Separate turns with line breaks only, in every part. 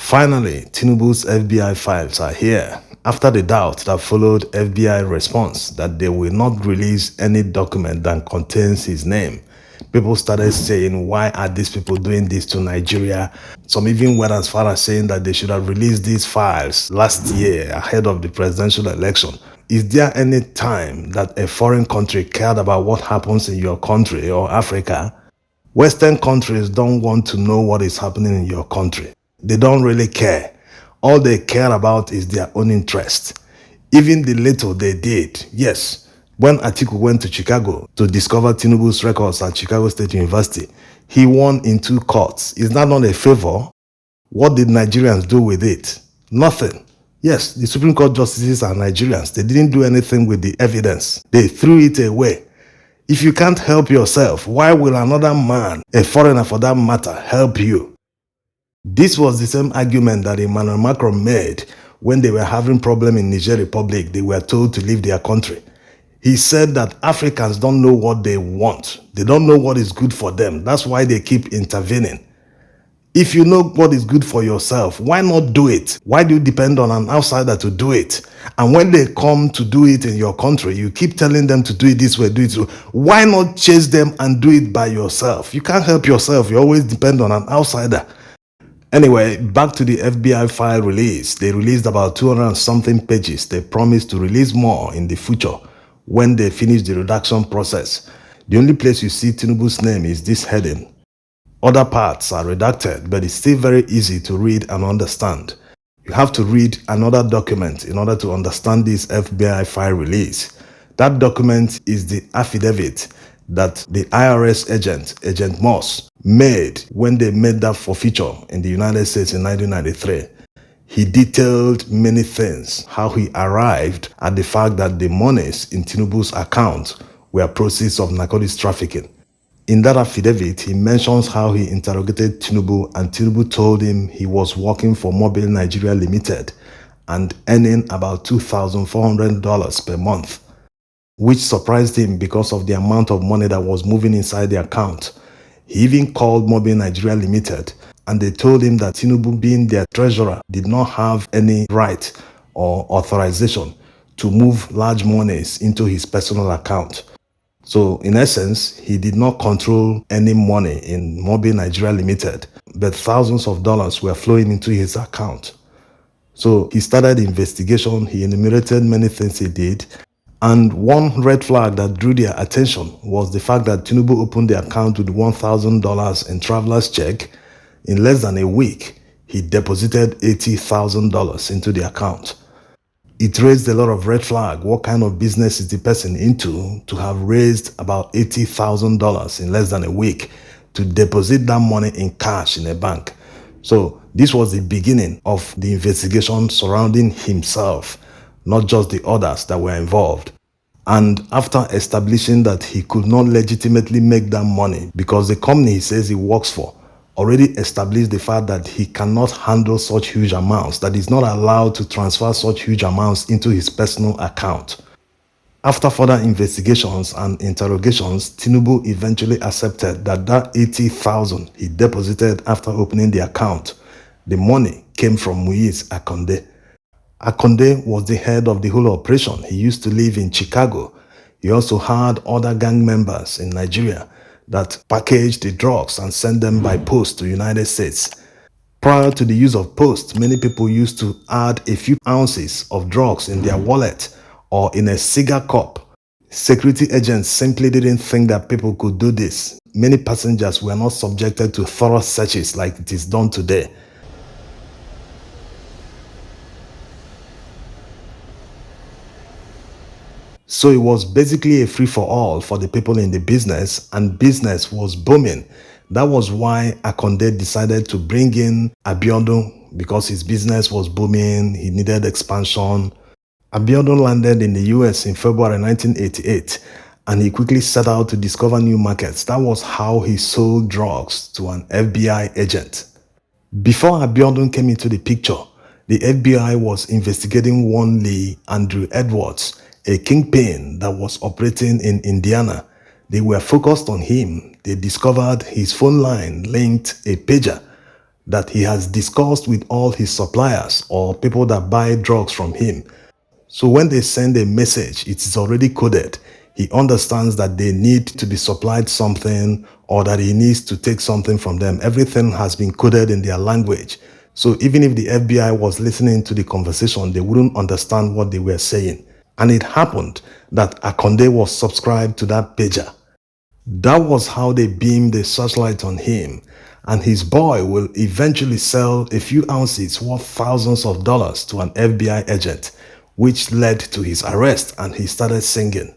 Finally, Tinubu's FBI files are here. After the doubt that followed FBI response that they will not release any document that contains his name, people started saying, why are these people doing this to Nigeria? Some even went as far as saying that they should have released these files last year ahead of the presidential election. Is there any time that a foreign country cared about what happens in your country or Africa? Western countries don't want to know what is happening in your country. They don't really care. All they care about is their own interest. Even the little they did, yes, when Atiku went to Chicago to discover Tinubu's records at Chicago State University, he won in 2 courts. Is that not a favor? What did Nigerians do with it? Nothing. Yes, the Supreme Court justices are Nigerians. They didn't do anything with the evidence. They threw it away. If you can't help yourself, why will another man, a foreigner for that matter, help you? This was the same argument that Emmanuel Macron made when they were having problem in Niger Republic. They were told to leave their country. He said that Africans don't know what they want. They don't know what is good for them. That's why they keep intervening. If you know what is good for yourself, why not do it? Why do you depend on an outsider to do it? And when they come to do it in your country, you keep telling them to do it this way, do it so. Why not chase them and do it by yourself? You can't help yourself. You always depend on an outsider. Anyway, back to the FBI file release. They released about 200 and something pages. They promised to release more in the future when they finish the redaction process. The only place you see Tinubu's name is this heading. Other parts are redacted, but it's still very easy to read and understand. You have to read another document in order to understand this FBI file release. That document is the affidavit that the IRS Agent Moss, made when they made that forfeiture in the United States in 1993. He detailed many things, how he arrived at the fact that the monies in Tinubu's account were proceeds of narcotics trafficking. In that affidavit, he mentions how he interrogated Tinubu, and Tinubu told him he was working for Mobile Nigeria Limited and earning about $2,400 per month, which surprised him because of the amount of money that was moving inside the account. He even called Mobile Nigeria Limited, and they told him that Tinubu, being their treasurer, did not have any right or authorization to move large monies into his personal account. So in essence, he did not control any money in Mobile Nigeria Limited, but thousands of dollars were flowing into his account. So he started the investigation. He enumerated many things he did. And one red flag that drew their attention was the fact that Tinubu opened the account with $1,000 in traveler's check. In less than a week, he deposited $80,000 into the account. It raised a lot of red flag. What kind of business is the person into to have raised about $80,000 in less than a week to deposit that money in cash in a bank? So this was the beginning of the investigation surrounding himself, not just the others that were involved. And after establishing that he could not legitimately make that money because the company he says he works for already established the fact that he cannot handle such huge amounts, that he's not allowed to transfer such huge amounts into his personal account. After further investigations and interrogations, Tinubu eventually accepted that that $80,000 he deposited after opening the account, the money came from Muiz Akonde. Akonde was the head of the whole operation. He used to live in Chicago. He also had other gang members in Nigeria that packaged the drugs and sent them by post to the United States. Prior to the use of post, many people used to add a few ounces of drugs in their wallet or in a cigar cup. Security agents simply didn't think that people could do this. Many passengers were not subjected to thorough searches like it is done today. So it was basically a free-for-all for the people in the business, and business was booming. That was why Akonde decided to bring in Abiodun, because his business was booming, he needed expansion. Abiodun landed in the US in February 1988, and he quickly set out to discover new markets. That was how he sold drugs to an FBI agent. Before Abiodun came into the picture, the FBI was investigating one Lee Andrew Edwards, a kingpin that was operating in Indiana. They were focused on him. They discovered his phone line linked a pager that he has discussed with all his suppliers or people that buy drugs from him. So when they send a message, it is already coded. He understands that they need to be supplied something or that he needs to take something from them. Everything has been coded in their language. So even if the FBI was listening to the conversation, they wouldn't understand what they were saying. And it happened that Akonde was subscribed to that pager. That was how they beamed the searchlight on him, and his boy will eventually sell a few ounces worth thousands of dollars to an FBI agent, which led to his arrest and he started singing.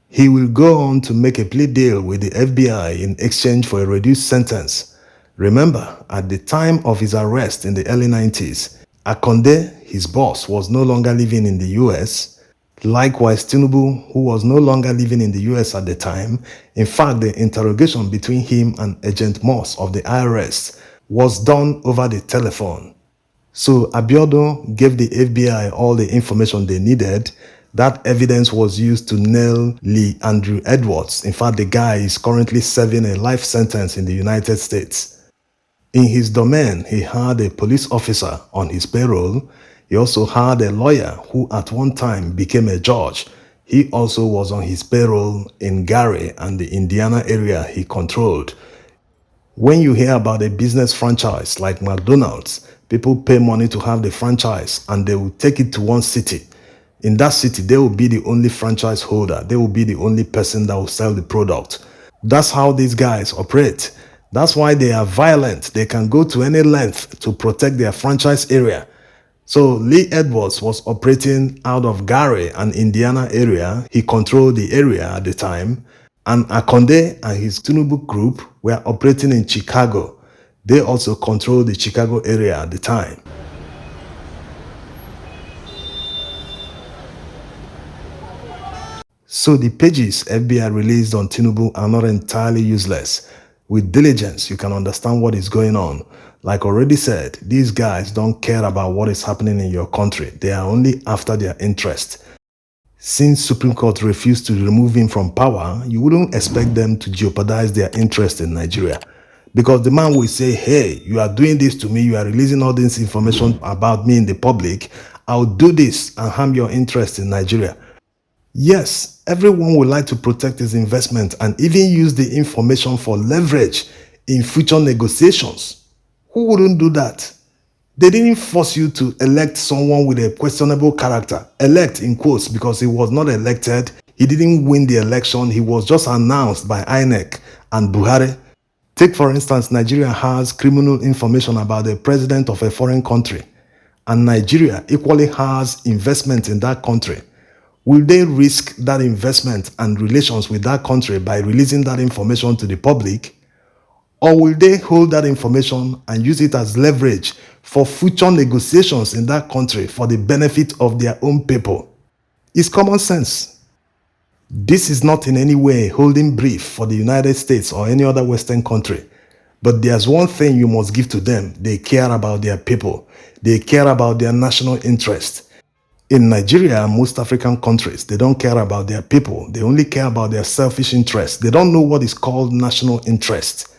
He will go on to make a plea deal with the FBI in exchange for a reduced sentence. Remember, at the time of his arrest in the early 90s, Akonde, his boss, was no longer living in the US. Likewise, Tinubu, who was no longer living in the US at the time. In fact, the interrogation between him and Agent Moss of the IRS was done over the telephone. So Abiodun gave the FBI all the information they needed. That evidence was used to nail Lee Andrew Edwards. In fact, the guy is currently serving a life sentence in the United States. In his domain, he had a police officer on his payroll. He also had a lawyer who at one time became a judge. He also was on his payroll in Gary and the Indiana area he controlled. When you hear about a business franchise like McDonald's, people pay money to have the franchise and they will take it to one city. In that city, they will be the only franchise holder. They will be the only person that will sell the product. That's how these guys operate. That's why they are violent. They can go to any length to protect their franchise area. So Lee Edwards was operating out of Gary and Indiana area. He controlled the area at the time. And Akonde and his Tinubu group were operating in Chicago. They also controlled the Chicago area at the time. So the pages FBI released on Tinubu are not entirely useless. With diligence, you can understand what is going on. Like already said, these guys don't care about what is happening in your country. They are only after their interest. Since Supreme Court refused to remove him from power, you wouldn't expect them to jeopardize their interest in Nigeria. Because the man will say, hey, you are doing this to me, you are releasing all this information about me in the public, I'll do this and harm your interest in Nigeria. Yes, everyone would like to protect his investment and even use the information for leverage in future negotiations. Who wouldn't do that? They didn't force you to elect someone with a questionable character. Elect in quotes because he was not elected. He didn't win the election. He was just announced by INEC and Buhari. Take for instance, Nigeria has criminal information about the president of a foreign country. And Nigeria equally has investment in that country. Will they risk that investment and relations with that country by releasing that information to the public? Or will they hold that information and use it as leverage for future negotiations in that country for the benefit of their own people? It's common sense. This is not in any way holding brief for the United States or any other Western country. But there's one thing you must give to them. They care about their people. They care about their national interest. In Nigeria and most African countries, they don't care about their people. They only care about their selfish interests. They don't know what is called national interest.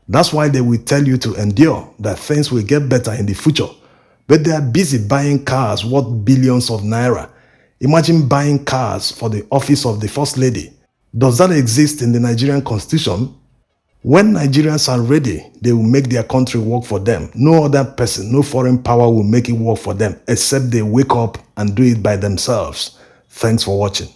That's why they will tell you to endure, that things will get better in the future. But they are busy buying cars worth billions of naira. Imagine buying cars for the office of the First Lady. Does that exist in the Nigerian Constitution? When Nigerians are ready, they will make their country work for them. No other person, no foreign power will make it work for them, except they wake up and do it by themselves. Thanks for watching.